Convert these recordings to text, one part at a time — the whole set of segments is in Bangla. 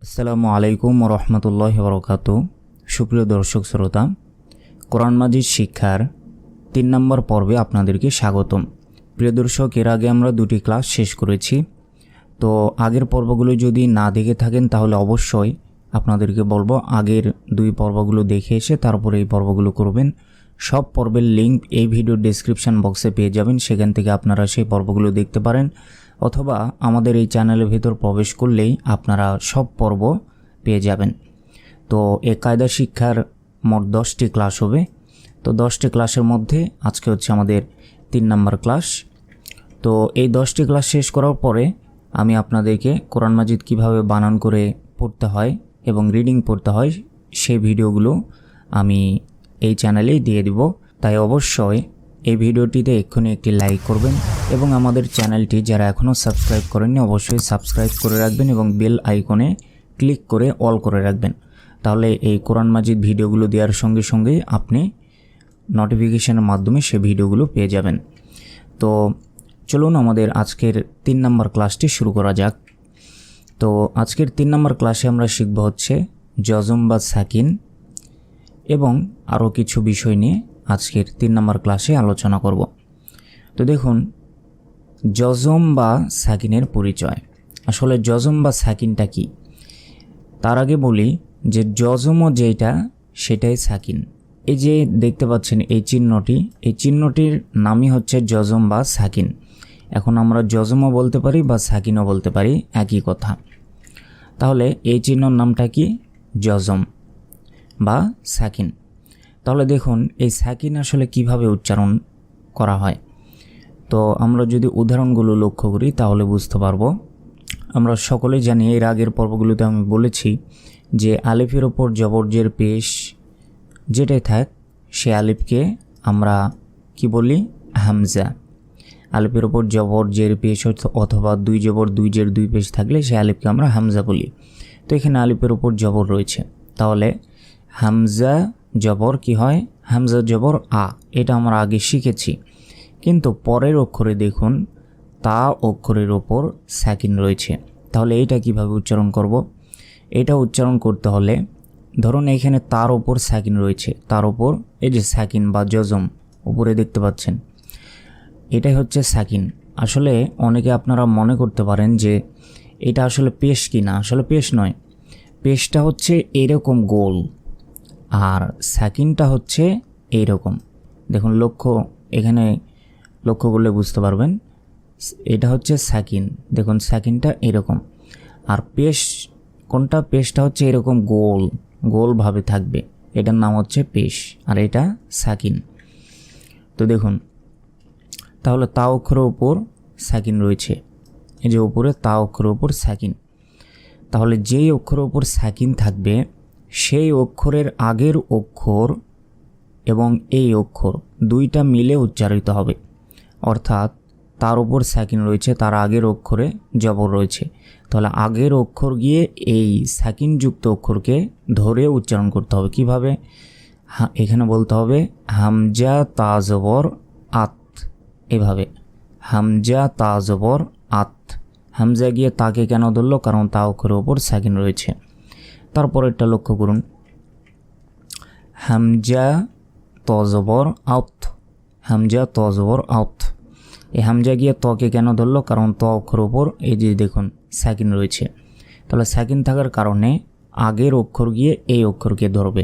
আসসালামু আলাইকুম রহমতুল্লাহি ওয়া বারাকাতুহু। সুপ্রিয় দর্শক শ্রোতা, কোরআন মাজিদ শিক্ষার 3 নম্বর পর্বে আপনাদেরকে স্বাগতম। প্রিয় দর্শক, এর আগে আমরা 2টি ক্লাস শেষ করেছি। তো আগের পর্বগুলো যদি না দেখে থাকেন তাহলে অবশ্যই আপনাদেরকে বলবো আগের 2 পর্বগুলো দেখে এসে তারপরে এই পর্বগুলো করবেন। সব পর্বের লিঙ্ক এই ভিডিওর ডেসক্রিপশন বক্সে পেয়ে যাবেন, সেখান থেকে আপনারা সেই পর্বগুলো দেখতে পারেন, অথবা আমাদের এই চ্যানেলের ভিতর প্রবেশ করলেই আপনারা সব পর্ব পেয়ে যাবেন। তো এই কায়দা শিক্ষার মোট 10টি ক্লাস হবে। তো 10টি ক্লাসের মধ্যে আজকে হচ্ছে আমাদের 3 নম্বর ক্লাস। তো এই 10টি ক্লাস শেষ করার পরে আমি আপনাদেরকে কোরআন মাজিদ কিভাবে বানান করে পড়তে হয় এবং রিডিং পড়তে হয় সেই ভিডিওগুলো আমি এই চ্যানেলেই দিয়ে দিব। তাই অবশ্যই এই ভিডিওটিতে এক্ষুনি একটি লাইক করবেন এবং আমাদের চ্যানেলটি যারা এখনও সাবস্ক্রাইব করেননি অবশ্যই সাবস্ক্রাইব করে রাখবেন এবং বেল আইকনে ক্লিক করে অল করে রাখবেন। তাহলে এই কোরআন মাজিদ ভিডিওগুলো দেওয়ার সঙ্গে সঙ্গেই আপনি নোটিফিকেশনের মাধ্যমে সেই ভিডিওগুলো পেয়ে যাবেন। তো চলুন আমাদের আজকের 3 নম্বর ক্লাসটি শুরু করা যাক। তো আজকের 3 নম্বর ক্লাসে আমরা শিখব হচ্ছে জজম বা সাকিন এবং আরও কিছু বিষয় নিয়ে আজকের 3 নম্বর ক্লাসে আলোচনা করব। তো দেখুন, জজম বা সাকিনের পরিচয়। আসলে জজম বা সাকিনটা কি তার আগে বলি যে জজমও যেটা সেটাই সাকিন। এই যে দেখতে পাচ্ছেন এই চিহ্নটি, এই চিহ্নটির নামই হচ্ছে জজম বা সাকিন। এখন আমরা জজমও বলতে পারি বা সাকিনও বলতে পারি, একই কথা। তাহলে এই চিহ্নর নামটা কি? জজম বা সাকিন। তাহলে দেখুন এই সাকিন আসলে কিভাবে উচ্চারণ করা হয়। তো আমরা যদি উদাহরণগুলো লক্ষ্য করি তাহলে বুঝতে পারবো। আমরা সকলেই জানি, এর আগের পর্বগুলোতে আমি বলেছি যে আলিফের ওপর জবরজের পেশ যেটাই থাক সে আলিফকে আমরা কি বলি? হামজা। আলিফের ওপর জবরজের পেশ অথবা 2 জবর 2 জের 2 পেশ থাকলে সে আলিফকে আমরা হামজা বলি। তো এখানে আলিফের ওপর জবর রয়েছে, তাহলে হামজা জবর কি হয়? হামজা জবর আ। এটা আমরা আগে শিখেছি। কিন্তু পরের অক্ষরে দেখুন তা অক্ষরের ওপর সাকিন রয়েছে। তাহলে এইটা কিভাবে উচ্চারণ করব? এটা উচ্চারণ করতে হলে ধরুন এখানে তার ওপর সাকিন রয়েছে, তার ওপর এই যে সাকিন বা জজম উপরে দেখতে পাচ্ছেন, এটাই হচ্ছে সাকিন। আসলে অনেকে আপনারা মনে করতে পারেন যে এটা আসলে পেশ কি না। আসলে পেশ নয়, পেশটা হচ্ছে এরকম গোল আর সাকিনটা হচ্ছে এইরকম। দেখুন এখানে লক্ষ্য করলে বুঝতে পারবেন এটা হচ্ছে সাকিন। দেখুন সাকিনটা এরকম, আর পেশ কোনটা? পেশটা হচ্ছে এরকম গোলভাবে থাকবে, এটার নাম হচ্ছে পেশ, আর এটা সাকিন। তো দেখুন, তাহলে তা অক্ষরের উপর সাকিন রয়েছে, এই যে উপরে তা অক্ষরের উপর সাকিন। তাহলে যেই অক্ষরের উপর সাকিন থাকবে সেই অক্ষরের আগের অক্ষর এবং এই অক্ষর দুইটা মিলে উচ্চারিত হবে। অর্থাৎ তার উপর সাকিন রয়েছে, তার আগের অক্ষরে জবর রয়েছে, তাহলে আগের অক্ষর গিয়ে এই সাকিনযুক্ত অক্ষরকে ধরে উচ্চারণ করতে হবে। কিভাবে? এখানে বলতে হবে হামজা তা জবর আত, এভাবে হামজা তা জবর আত। হামজা গিয়ে তাকে কেন ধরলো? কারণ তা অক্ষরের ওপর সাকিন রয়েছে। তারপর এটা লক্ষ্য করুন, হামজা ত জবর আউত, হামজা ত জবর আউত। এই হামজা গিয়ে তকে কেন ধরলো? কারণ ত অক্ষরের ওপর এই যে দেখুন সাকিন রয়েছে। তাহলে সাকিন থাকার কারণে আগের অক্ষর গিয়ে এই অক্ষরকে ধরবে,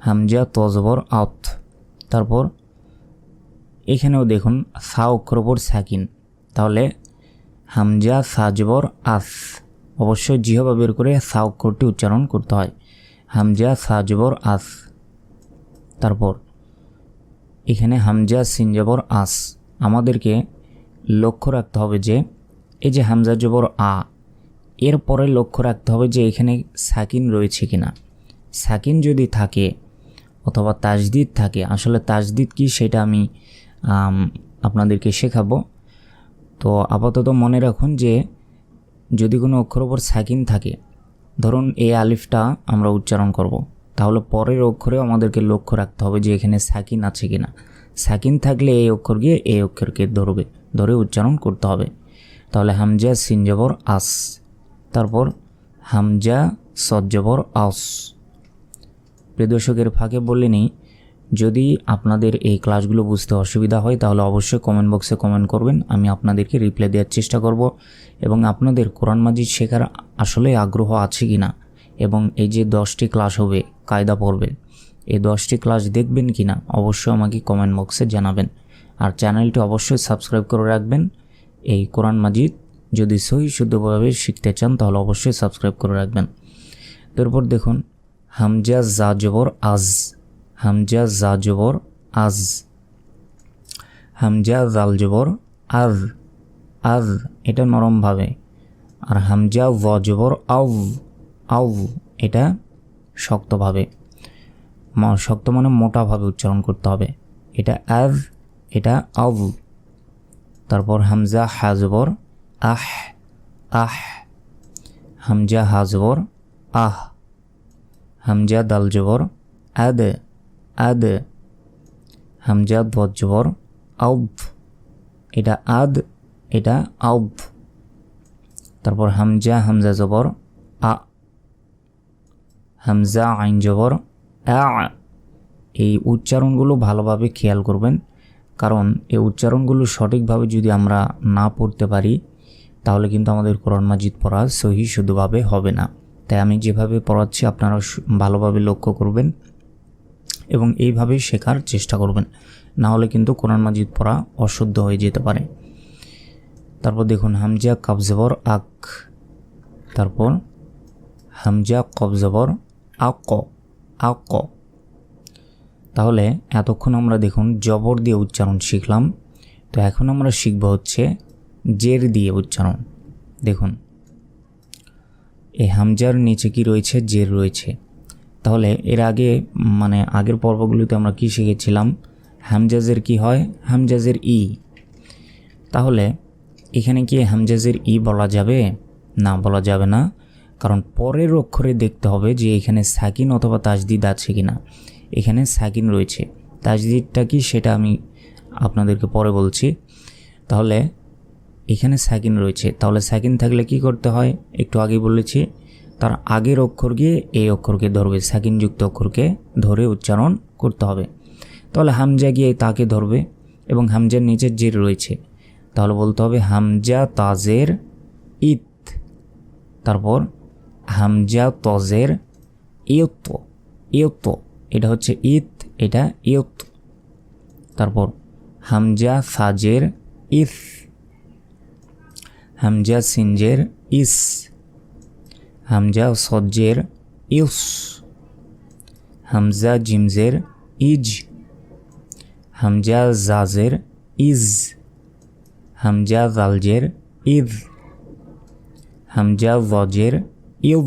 হামজা ত জবর আউত। তারপর এখানেও দেখুন সা অক্ষর ওপর সাকিন, তাহলে হামজা সা জবর আস। অবশ্যই জিহ্বা বের করে সা অক্ষরটি উচ্চারণ করতে হয়, হামজা সা জবর আস। তারপর এখানে হামজা সিন জবর আস। আমাদেরকে লক্ষ্য রাখতে হবে যে এই যে হামজা জবর আ, এরপরে লক্ষ্য রাখতে হবে যে এখানে সাকিন রয়েছে কিনা। সাকিন যদি থাকে অথবা তাজদিদ থাকে, আসলে তাজদিদ কি সেটা আমি আপনাদেরকে শেখাবো। তো আপাতত মনে রাখুন যে যদি কোনো অক্ষর ওপর সাকিন থাকে, ধরুন এই আলিফটা আমরা উচ্চারণ করব, তাহলে পরের অক্ষরেও আমাদেরকে লক্ষ্য রাখতে হবে যে এখানে সাকিন আছে কিনা। সাকিন থাকলে এই অক্ষর গিয়ে এই অক্ষরকে ধরে উচ্চারণ করতে হবে। তাহলে হামজা সিন জবর আস। তারপর হামজা সদ জবর আস। প্রিয় দর্শকের ফাঁকে বলে নিই, যদি আপনাদের এই ক্লাসগুলো বুঝতে অসুবিধা হয় তাহলে অবশ্যই কমেন্ট বক্সে কমেন্ট করবেন, আমি আপনাদেরকে রিপ্লাই দেওয়ার চেষ্টা করব। এবং আপনাদের কোরআন মাজিদ শেখার আসলে আগ্রহ আছে কি না, এবং এই যে 10টি ক্লাস হবে কায়দা পড়বে, এই 10টি ক্লাস দেখবেন কি না অবশ্যই আমাকে কমেন্ট বক্সে জানাবেন। আর চ্যানেলটি অবশ্যই সাবস্ক্রাইব করে রাখবেন। এই কোরআন মাজিদ যদি সহি শুদ্ধভাবে শিখতে চান তাহলে অবশ্যই সাবস্ক্রাইব করে রাখবেন। তারপর দেখুন হামজা জা জবর আজ, হামজা জা জবর আজ, হামজা জাল জবর আজ, আজ এটা নরমভাবে। আর হামজা জ জবর আউ, আউ এটা শক্তভাবে, শক্ত মানে মোটাভাবে উচ্চারণ করতে হবে। এটা আজ, এটা আউ। তারপর হামজা হা জবর আহ, আহ, হামজা হা জবর আহ, হামজা দাল জবর আদ, আদ, হামজা দদ জবর আউব, এটা আদ, এটা আউব। তারপর হামজা, হামজা জবর আ, হামজা আইন জবর আ। এই উচ্চারণগুলো ভালোভাবে খেয়াল করবেন, কারণ এই উচ্চারণগুলো সঠিকভাবে যদি আমরা না পড়তে পারি তাহলে কিন্তু আমাদের কোরআন মাজিদ পড়া সহি শুদ্ধভাবে হবে না। তাই আমি যেভাবে পড়াচ্ছি আপনারা ভালোভাবে লক্ষ্য করবেন এবং এইভাবেই শেখার চেষ্টা করবেন, না হলে কিন্তু কোরআন মাজিদ পড়া অশুদ্ধ হয়ে যেতে পারে। তারপর দেখুন হামজা কাব জবর আক, তারপর হামজা কব জবর আক, আক। তাহলে এতক্ষণ আমরা দেখুন জবর দিয়ে উচ্চারণ শিখলাম, তো এখন আমরা শিখব হচ্ছে জের দিয়ে উচ্চারণ। দেখুন এই হামজার নিচে কি রয়েছে, জের রয়েছে। তাহলে এর আগে আগের পর্বগুলোতে আমরা কি শিখেছিলাম, হামজাজের কি হয়, হামজাজের ই। তাহলে এখানে কি হামজাজের ই বলা যাবে? না, বলা যাবে না, কারণ পরের অক্ষরে দেখতে হবে যে এখানে সাকিন অথবা তাজদিদ আছে কিনা। এখানে সাকিন রয়েছে, তাজদিদটা কি সেটা আমি আপনাদেরকে পরে বলছি। তাহলে এখানে সাকিন রয়েছে, তাহলে সাকিন থাকলে কি করতে হয় একটু আগেই বলেছি, তার আগের অক্ষর গিয়ে এই অক্ষরকে ধরবে, সাকিনযুক্ত অক্ষরকে ধরে উচ্চারণ করতে হবে। তাহলে হামজা গিয়ে তাকে ধরবে এবং হামজার নিচের জের রয়েছে, তাহলে বলতে হবে হামজা তাজের ইত, তারপর হামজা তজের ইয়ত, ইয়ত এটা হচ্ছে ইত, এটা ইয়ত। তারপর হামজা ফাজের ইফ, হামজা সিনজের ইস, হামজা সজ্জের ইউস, হামজা জিমজের ইজ, হামজা জাজের ইজ, হামজা জালজের ইজ, হামজা ওয়াজের ইউ,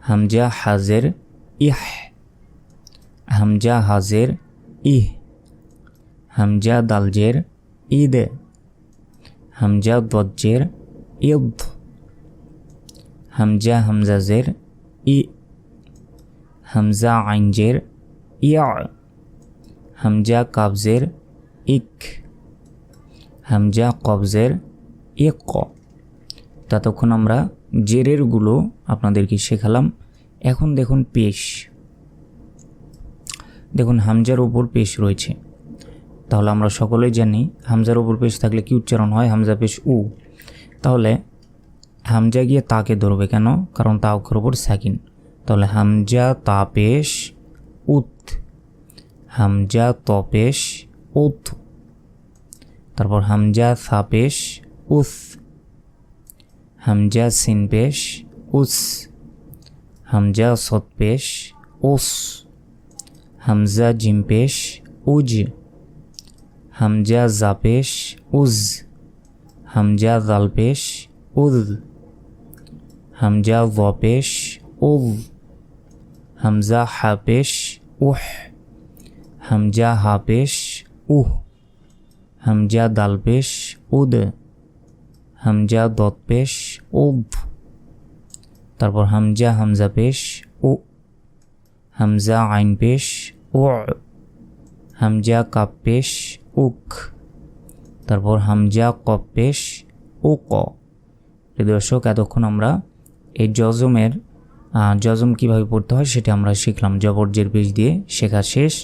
হামজা হাজের ইহ, হামজা হাজের ইহ, হামজা দালজের ইদ, হামজা দজ্জের ইদ, হামজা হামজাজের ই, হামজা আইনজের ইয়া, হামজা কাবজের ইক, হামজা কবজের ইক। ততক্ষণ আমরা জেরেরগুলো আপনাদেরকে শেখালাম। এখন দেখুন পেশ, দেখুন হামজার উপর পেশ রয়েছে। তাহলে আমরা সকলেই জানি হামজার উপর পেশ থাকলে কি উচ্চারণ হয়, হামজা পেশ উ। তাহলে হামজা গিয়ে তাকে ধরবে কেন, কারণ তা অক্ষর উপর সাকিন। তাহলে হামজা তা পেশ উত, হামজা ত পেশ উত, তারপর হামজা সা পেশ উস, হামজা সিন পেশ উস, হামজা সদ পেশ উস, হামজা জিম পেশ উজ, হামজা জা পেশ উজ, হামজা জাল পেশ উজ, হামজা জ পেশ উজ, হামজা হা পেশ উহ, হামজা হা পেশ উহ, হামজা দাল পেশ উদ, হামজা দত পেশ উদ, তারপর হামজা হামজা পেশ উ, হামজা আইন পেশ উ, হামজা কাপ পেশ উক, তারপর হামজা কপ পেশ উ ক। দর্শক এতক্ষণ আমরা এই জজম কিভাবে পড়তে হয় সেটা আমরা শিখলাম, জবর জের পেশ দিয়ে শেখা শেষ।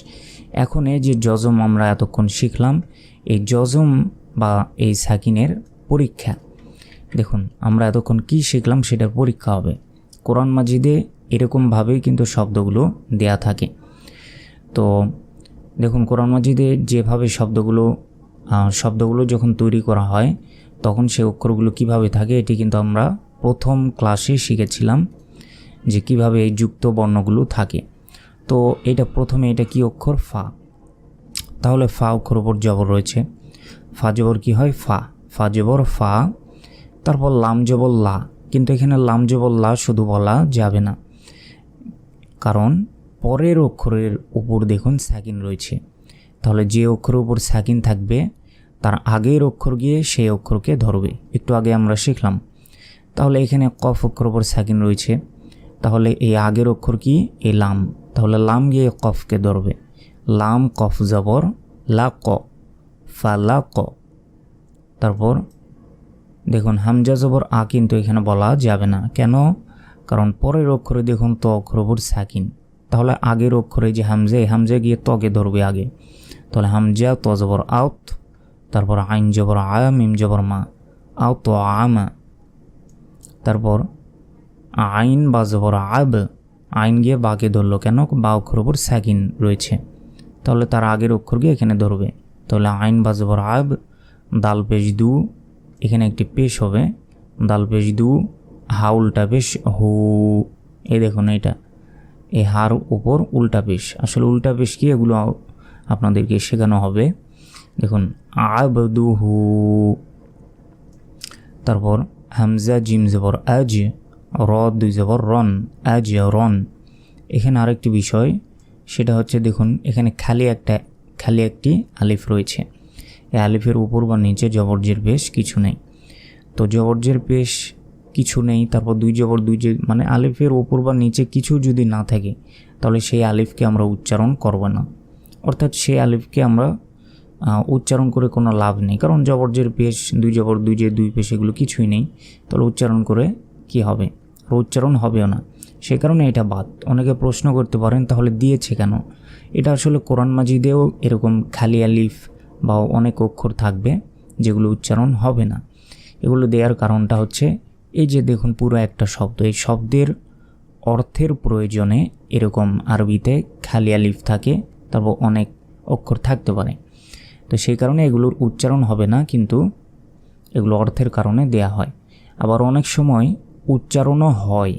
এখন এই যে জজম আমরা এতক্ষণ শিখলাম, এই জজম বা এই সাকিনের পরীক্ষা। দেখুন আমরা এতক্ষণ কি শিখলাম সেটার পরীক্ষা হবে। কোরআন মাজিদে এরকমভাবেই কিন্তু শব্দগুলো দেয়া থাকে। তো দেখুন কোরআন মাজিদে যেভাবে শব্দগুলো যখন তৈরি করা হয় তখন সেই অক্ষরগুলো কিভাবে থাকে এটি কিন্তু আমরা প্রথম ক্লাসে শিখেছিলাম যে কিভাবে এই যুক্ত বর্ণগুলো থাকে। তো প্রথমে এটা কি অক্ষর? ফা। তাহলে ফা অক্ষর উপর জবর রয়েছে, ফা জবর কি হয়? ফা। ফা জবর ফা। তারপর লাম জবর লা, কিন্তু এখানে লাম জবর লা শুধু বলা যাবে না, কারণ পরের অক্ষরের উপর দেখুন সাকিন রয়েছে। তাহলে যে অক্ষরের উপর সাকিন থাকবে তার আগের অক্ষর গিয়ে সেই অক্ষরকে ধরবে, একটু আগে আমরা শিখলাম। তাহলে এখানে কফ অক্ষর উপর সাকিন রয়েছে, তাহলে এই আগের অক্ষর কি? এই লাম। তাহলে লাম গিয়ে কফকে ধরবে, লাম কফ জবর লা ক, ফালা ক। তারপর দেখুন হামজা জবর আ, কিন্তু এখানে বলা যাবে না, কেন? কারণ পরের অক্ষরে দেখুন ত অক্ষর উপর সাকিন, তাহলে আগের অক্ষরে যে হামজা গিয়ে তকে ধরবে আগে। তাহলে হামজা ত জবর আউত, তারপর আইন জবর আ, মিম জবর মা, আও তো আমা। তারপর আইন বা জবর আব, আইন গিয়ে বাকে ধরলো, কেন? বা অক্ষর উপর সাকিন রয়েছে, তাহলে তার আগের অক্ষর গিয়ে এখানে ধরবে। তাহলে আইন বা জবর আব, দাল পেশ দু, এখানে একটি পেশ হবে, দাল পেশ দু, হা উল্টা পেশ হু। এই দেখুন এটা এই হার উপর উল্টা পেশ, আসলে উল্টা পেশ কি এগুলো আপনাদেরকে শেখানো হবে। দেখুন আবদু হু। তারপর হামজা জিম জবর আজ, র দুই জবর রন, আজ রন। এখানে আরেকটি বিষয়, সেটা হচ্ছে দেখুন এখানে খালি একটি আলিফ রয়েছে, এই আলিফের উপর বা নিচে জবরজের পেশ কিছু নেই। তো জবরজের পেশ কিছু নেই, তারপর দুই জবর দুই যে, মানে আলিফের উপর বা নিচে কিছু যদি না থাকে তাহলে সেই আলিফকে আমরা উচ্চারণ করব না, অর্থাৎ সেই আলিফকে আমরা উচ্চারণ করে কোনো লাভ নেই, কারণ জবরজের পেশ দুই জবর দুই যে দুই পেশ এগুলো কিছুই নেই, তাহলে উচ্চারণ করে কি হবে? উচ্চারণ হবেও না, সে কারণে এটা বাদ। অনেকে প্রশ্ন করতে পারেন তাহলে দিয়েছে কেন? এটা আসলে কোরআন মাজিদেও এরকম খালি আলিফ বা অনেক অক্ষর থাকবে যেগুলো উচ্চারণ হবে না। এগুলো দেওয়ার কারণটা হচ্ছে এই যে দেখুন পুরো একটা শব্দ, এই শব্দের অর্থের প্রয়োজনে এরকম আরবিতে খালি আলিফ থাকে, তারপর অনেক অক্ষর থাকতে পারে, তো সেই কারণে এগুলোর উচ্চারণ হবে না, কিন্তু এগুলো অর্থের কারণে দেয়া হয়। আবার অনেক সময় উচ্চারণও হয়।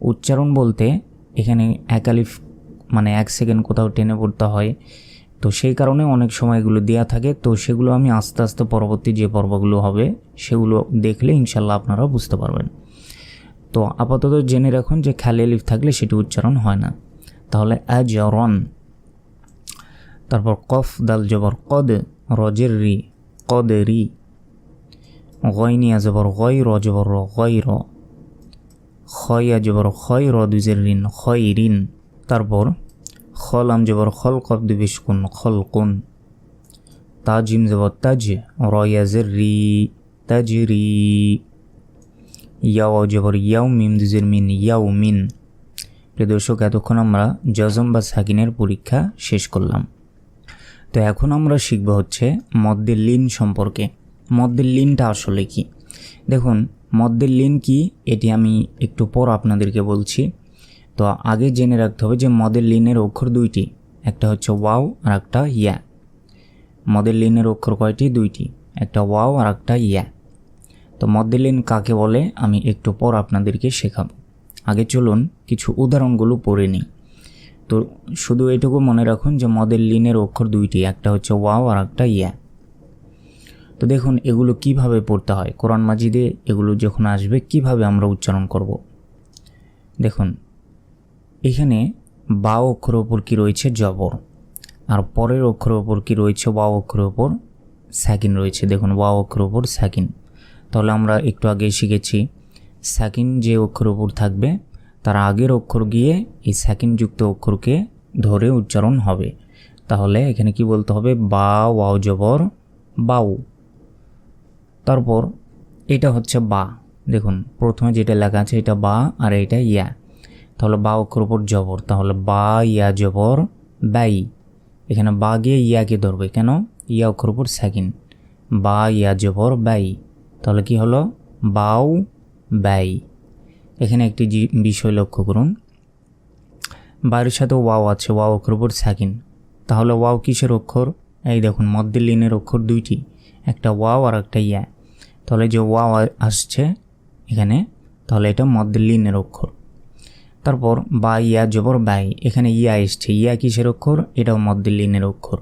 উচ্চারণ বলতে এখানে এক আলিফ মানে 1 সেকেন্ড কোথাও টেনে পড়তে হয়, তো সেই কারণে অনেক সময় এগুলো দেয়া থাকে। তো সেগুলো আমি আস্তে আস্তে পরবর্তী যে পর্বগুলো হবে সেগুলো দেখলে ইনশাল্লাহ আপনারা বুঝতে পারবেন। তো আপাতত জেনে রাখুন যে খালি আলিফ থাকলে সেটি উচ্চারণ হয় না। তাহলে আজরন, তারপর কফ দাল জবর কদ, রজের রি, কদ রি, গয়নিয়া জবর গয়, র জবর র, গয় র, খয়া জবর খয়, র দুজের রিন, খয় রিন। তারপর খলাম জবর খল, কফ দুবিশ কুন, খল কুন। তাজিম জবর তাজ, রয়াজের রি, তাজ রি। ইয়াও জবর ইয়াও, মিম দুজের মিন, ইয়াও মিন। প্রিয় দর্শক, এতক্ষণ আমরা জজম বা সাকিনের পরীক্ষা শেষ করলাম। তো এখন আমরা শিখব হচ্ছে মদ্দের লিন সম্পর্কে। মদ্দের লিনটা আসলে কি? দেখুন মদ্দের লিন কি এটি আমি একটু পর আপনাদেরকে বলছি। তো আগে জেনে রাখতে হবে যে মদের লিনের অক্ষর দুইটি, একটা হচ্ছে ওয়াও আর একটা ইয়া। মদের লিনের অক্ষর কয়টি? দুইটি, একটা ওয়াও আর একটা ইয়া। তো মদের লিন কাকে বলে আমি একটু পর আপনাদেরকে শেখাবো। আগে চলুন কিছু উদাহরণগুলো পড়ে নিই। তো শুধু এটুকু মনে রাখুন যে মদের লিনের অক্ষর দুইটি, একটা হচ্ছে ওয়াও আর একটা ইয়া। তো দেখুন এগুলো কিভাবে পড়তে হয়, কোরআন মাজিদে এগুলো যখন আসবে কিভাবে আমরা উচ্চারণ করব। দেখুন এখানে বা অক্ষরের ওপর কি রয়েছে? জবর। আর পরের অক্ষরের ওপর কি রয়েছে? ওয়া অক্ষরের ওপর সাকিন রয়েছে। দেখুন ওয়া অক্ষরের ওপর সাকিন। তাহলে আমরা একটু আগে শিখেছি সাকিন যে অক্ষরের ওপর থাকবে তার আগের অক্ষর গিয়ে এই সাকিনযুক্ত অক্ষরকে ধরে উচ্চারণ হবে। তাহলে এখানে কি বলতে হবে? বা ওয়াও জবর বাউ। তারপর এটা হচ্ছে বা, দেখুন প্রথমে যেটা লেখা আছে এটা বা আর এটা ইয়া, তাহলে বা অক্ষর উপর জবর, তাহলে বা ইয়া জবর বাই। এখানে বা গিয়ে ইয়াকে ধরবে, কেন? ইয়া অক্ষর উপর সাকিন, বা ইয়া জবর বাই, তাহলে কি হলো? বাউ বাই। এখানে একটি বিষয় লক্ষ্য করুন, বায়ের সাথে ওয়াও আছে, ওয়াও অক্ষর উপর সাকিন, তাহলে ওয়াও কিসের অক্ষর? এই দেখুন মধ্যে লিনের অক্ষর দুইটি, একটা ওয়াও আর একটা ইয়া, তাহলে যে ওয়াও আসছে এখানে, তাহলে এটা মধ্যে লিনের অক্ষর। তারপর বা ইয়া জবর বাই, এখানে ইয়া এসছে, ইয়া কিসের অক্ষর? এটাও মধ্যে লিনের অক্ষর।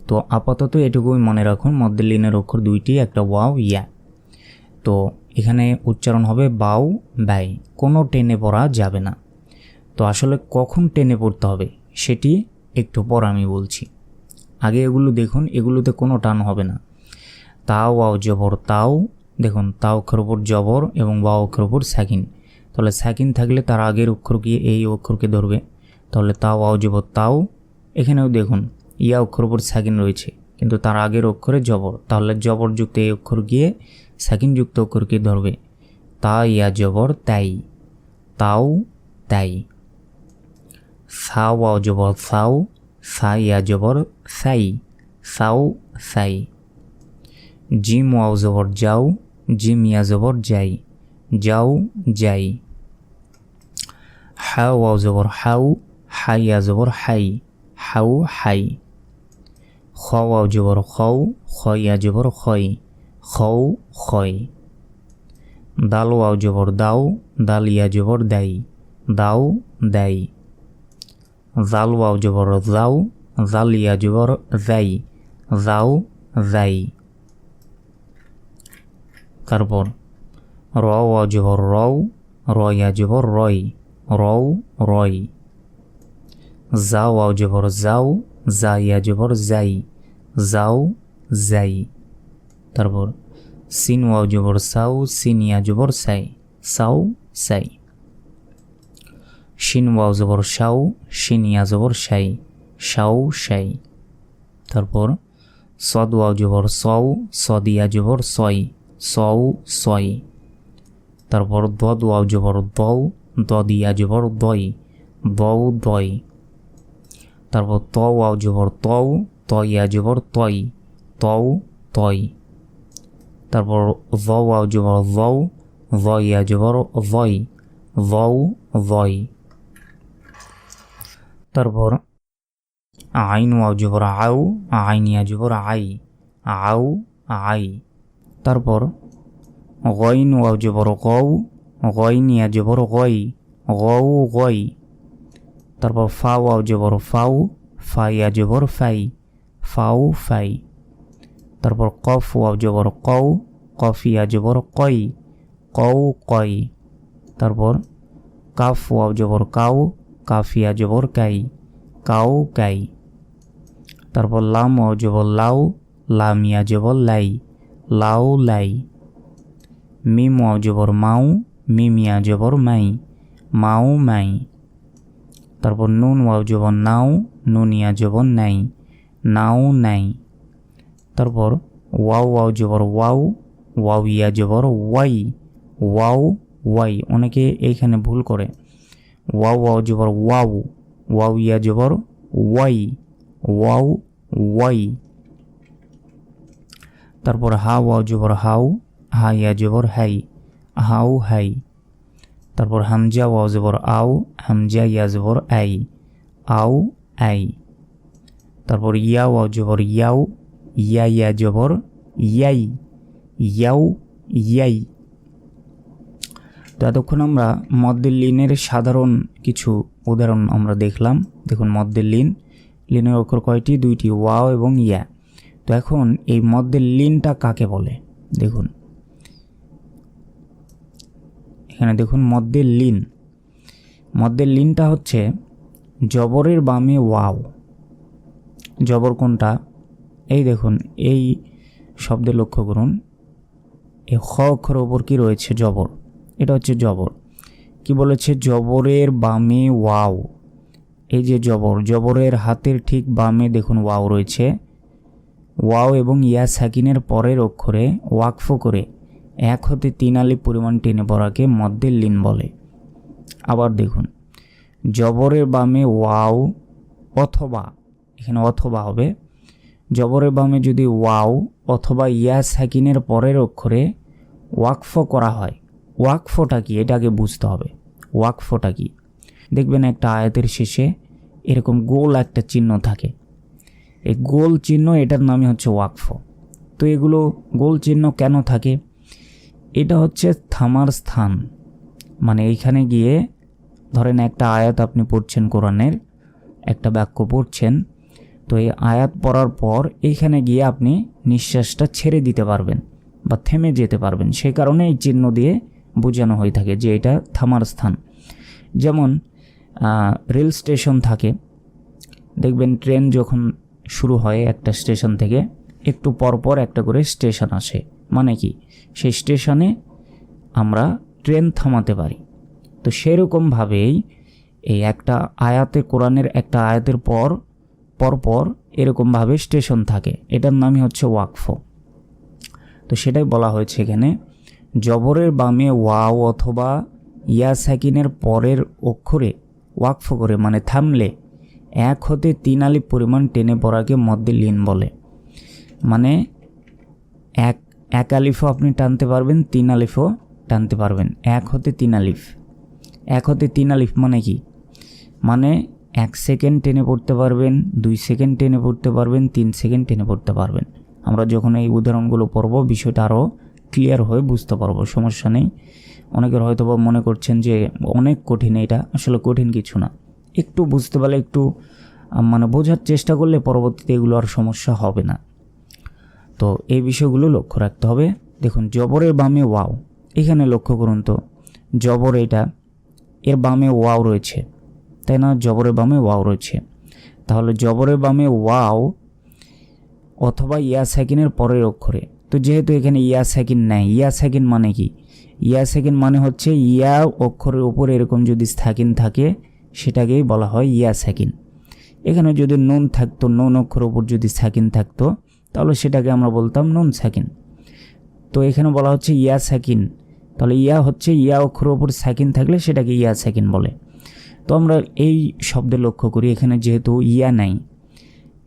তো আপাতত এটুকুই মনে রাখুন, মধ্যে লিনের অক্ষর দুইটি, একটা ওয়াও ইয়া। তো এখানে উচ্চারণ হবে বাউ বাই, কোনো টেনে পড়া যাবে না। তো আসলে কখন টেনে পড়তে হবে সেটি একটু পর আমি বলছি, আগে এগুলো দেখুন, এগুলোতে কোনো টান হবে না। তাও ওয়াও জবর তাও, দেখুন তাও অক্ষর উপর জবর এবং ওয়াও অক্ষর উপর সাকিন, তাহলে সাকিন থাকলে তার আগের অক্ষর গিয়ে এই অক্ষরকে ধরবে, তাহলে তাও ওয়াও জবর তাও। এখানেও দেখুন ইয়া অক্ষর উপর সাকিন রয়েছে, কিন্তু তার আগের অক্ষরে জবর, তাহলে জবরযুক্ত এই অক্ষর গিয়ে সাকিনযুক্ত অক্ষরকে ধরবে, তা ইয়া জবর তাই, তাও তাই। সা ওয়াও জবর সাও, সা ইয়া জবর সাই, সাও সাই। জিম ওয়াও জবর যাও, জিম ইয়া জবর যাই, যাও যাই। হা ওয়াও জবর হাউ, হা ইয়া জবর হাই, হাউ হাই। খ ওয়াও জবর খৌ, খ ইয়া জবর খই, খৌ খই। দাল ওয়াও জবর দাও, দাল ইয়া জবর দাই, দাও দাই। জাল ওয়াও জবর যাও, জাল ইয়া জবর যাই, যাও যাই। তারপর র ওয়াও জবর রও, র ইয়া জবর রই, রও রই। জা ওয়াও জবর যাও, জা ইয়া জবর যাই, যাও যাই। তারপর সিন ওয়াও জবর সাও, সিন ইয়া জবর সাই, সাও সাই। শিন ওয়াও জবর শাও, শিন ইয়া জবর শাই, শাও শাই। তারপর সদ ওয়াও জবর সও, সদ ইয়া জবর সই, সও সই। তারপর দদ ওয়াও জবর দও, দদ ইয়া জবর দই, দও দই। তারপর ত ওয়াও জবর তও, ত ইয়া জবর তই, তও তই। তারপর জ ওয়াও জবর জও, জ ইয়া জবর জই, জও জই। তারপর আইন ওয়াও জবর আউ, আইন ইয়া জবর আই, আউ আই। তারপর গইন ওয়াও জবর গৌ, গইন ইয়া জবর গই, গৌ গই। তারপর ফা ওয়াও জবর ফাউ, ফা ইয়া জবর ফাই, ফাউ ফাই। তারপর কফ ওয়াও জবর কৌ, কফ ইয়া জবর কই, কৌ কই। তারপর কাফ ওয়াও জবর কাউ, কাফ ইয়া জবর কাই, কাউ কাই। তারপর লাম ওয়াও জবর লাউ, লাম ইয়া জবর লাই, লাউ লাই। মিম ওয়াও জবর মাউ, মিম ইয়া জবর মাই, মাউ মাই। তারপর নুন ওয়াও জবর নাও, নুন ইয়া জবর নাই, নাও নাই। তারপর ওয়াও ওয়াও জবর ওয়াও, ওয়াও ইয়া জবর ওয়াই, ওয়াও ওয়াই। অনেকে এইখানে ভুল করে, ওয়াও ওয়াও জবর ওয়াও, ওয়াও ইয়া জবর ওয়াই, ওয়াও ওয়াই। তারপর হা ওয়াও জবর হাউ, হা ইয়া জবর হাই, হাউ হাই। তারপর হামজা ওয়াও জবর আও, হামজা ইয়া জবর আই, আও আই। তারপর ইয়া ওয়াও জবর ইয়াও, ইয়া ইয়া জবর ইয়াই, ইয়াও ইয়াই। তো এতক্ষণ আমরা মধ্যে লিনের সাধারণ কিছু উদাহরণ আমরা দেখলাম। দেখুন মধ্যে লিনের অক্ষর কয়টি? দুইটি, ওয়াও এবং ইয়া। তো এখন এই মধ্যে লিনটা কাকে বলে দেখুন, এখানে দেখুন মধ্যে লিনটা হচ্ছে জবরের বামে ওয়াও। জবর কোনটা? এই দেখুন এই শব্দে লক্ষ্য করুন, এই খ অক্ষরের ওপর কি রয়েছে? জবর। এটা হচ্ছে জবর। কি বলেছে? জবরের বামে ওয়াও। এই যে জবরের হাতের ঠিক বামে দেখুন ওয়াও রয়েছে। ওয়াও এবং ইয়া সাকিনের পরের অক্ষরে ওয়াকফ করে 1 হতে 3 আলিফ পরিমাণ টেনে পড়াকে মধ্যে লিন বলে। আবার দেখুন, জবরের বামে ওয়াও অথবা, এখানে অথবা হবে, জবরের বামে যদি ওয়াও অথবা ইয়া সাকিনের পরের অক্ষরে ওয়াকফ করা হয়, ওয়াকফটা কি এটা আগে বুঝতে হবে। ওয়াকফটা কি, দেখবেন একটা আয়াতের শেষে এরকম গোল একটা চিহ্ন থাকে, এই গোল চিহ্ন এটার নামই হচ্ছে ওয়াকফ। তো এগুলো গোল চিহ্ন কেন থাকে? এটা হচ্ছে থামার স্থান। মানে এইখানে গিয়ে ধরেন একটা আয়াত আপনি পড়ছেন, কোরআনের একটা বাক্য পড়ছেন, তো এই আয়াত পড়ার পর এইখানে গিয়ে আপনি নিঃশ্বাসটা ছেড়ে দিতে পারবেন বা থেমে যেতে পারবেন, সেই কারণে এই চিহ্ন দিয়ে বোঝানো হয়ে থাকে যে এটা থামার স্থান। যেমন রেল স্টেশন থাকে, দেখবেন ট্রেন যখন শুরু হয় একটা স্টেশন থেকে একটু পরপর একটা করে স্টেশন আসে, মানে কি সেই স্টেশনে আমরা ট্রেন থামাতে পারি। তো সেরকমভাবেই এই একটা আয়াতে, কোরআনের একটা আয়াতের পরপর এরকমভাবে স্টেশন থাকে, এটার নামই হচ্ছে ওয়াকফ। তো সেটাই বলা হয়েছে এখানে, জবরের বামে ওয়াও অথবা ইয়া সাকিনের পরের অক্ষরে ওয়াকফ করে মানে থামলে 1 হতে 3 আলিফ পরিমাণ টেনে পড়াকে মধ্যে লিন বলে। মানে এক আলিফও আপনি টানতে পারবেন, 3 আলিফও টানতে পারবেন। 1 হতে 3 আলিফ, 1 হতে 3 আলিফ মানে কি? মানে 1 সেকেন্ড টেনে পড়তে পারবেন, 2 সেকেন্ড টেনে পড়তে পারবেন, 3 সেকেন্ড টেনে পড়তে পারবেন। আমরা যখন এই উদাহরণগুলো পড়ব বিষয়টা আরও ক্লিয়ার হয়ে বুঝতে পারবো, সমস্যা নেই। অনেকের হয়তো বা মনে করছেন যে অনেক কঠিন, এটা আসলে কঠিন কিছু না। একটু বুঝতে পারলে, একটু মানে বোঝার চেষ্টা করলে পরবর্তীতে এগুলো আর সমস্যা হবে না। তো এই বিষয়গুলো লক্ষ্য রাখতে হবে। দেখুন, জবরের বামে ওয়াও, এখানে লক্ষ্য করুন তো, জবর এটা, এর বামে ওয়াও রয়েছে, তাই না? জবরের বামে ওয়াও রয়েছে, তাহলে জবরের বামে ওয়াও অথবা ইয়া সাকিনের পরের অক্ষরে। তো যেহেতু এখানে ইয়া সাকিন নাই, ইয়া সাকিন মানে কি? ইয়া সাকিন মানে হচ্ছে ইয়া অক্ষরের উপরে এরকম যদি সাকিন থাকে সেটাকেই বলা হয় ইয়া সাকিন। এখানে যদি নুন থাকতো, নুন অক্ষরের উপর যদি সাকিন থাকতো তাহলে সেটাকে আমরা বলতাম নুন সাকিন। তো এখানে বলা হচ্ছে ইয়া সাকিন, তাহলে ইয়া হচ্ছে ইয়া অক্ষরের উপর সাকিন থাকলে সেটাকে ইয়া সাকিন বলে। তো আমরা এই শব্দে লক্ষ্য করি, এখানে যেহেতু ইয়া নাই,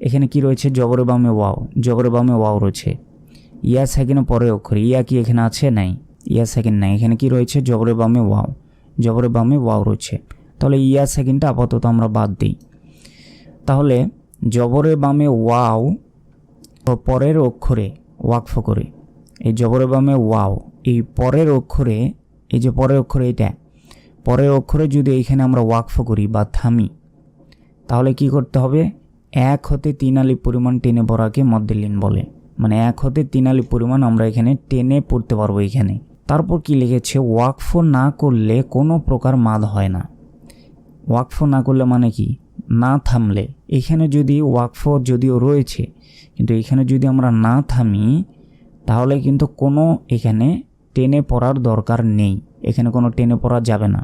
এখানে কি রয়েছে? জবরের বামে ওয়াও, জবরের বামে ওয়াও রয়েছে, ইয়া সাকিনের পরে অক্ষর, ইয়া কি এখানে আছে? নাই, ইয়া সাকিন নাই। এখানে কি রয়েছে? জবরের বামে ওয়াও, জবরের বামে ওয়াও রয়েছে। তাহলে ইয়া সাকিনটা আপাতত আমরা বাদ দিই। তাহলে জবরের বামে ওয়াও পরের অক্ষরে ওয়াকফ করে, এই জবরের বামে ওয়াও, এই পরের অক্ষরে, এই যে পরের অক্ষরে, এটা পরের অক্ষরে যদি এইখানে আমরা ওয়াকফ করি বা থামি, তাহলে কি করতে হবে? 1 হতে 3 আলিফ পরিমাণ টেনে পড়াকে মধ্যে লিন বলে। মানে 1 হতে 3 আলিফ পরিমাণ আমরা এখানে টেনে পড়তে পারবো এখানে। তারপর কি লিখেছে? ওয়াকফ না করলে কোনো প্রকার মাদ হয় না। ওয়াকফ না করলে মানে কি? না থামলে। এখানে যদি ওয়াকফ যদিও রয়েছে, কিন্তু এখানে যদি আমরা না থামি তাহলে কিন্তু কোনো এখানে টেনে পড়ার দরকার নেই, এখানে কোনো টেনে পড়া যাবে না।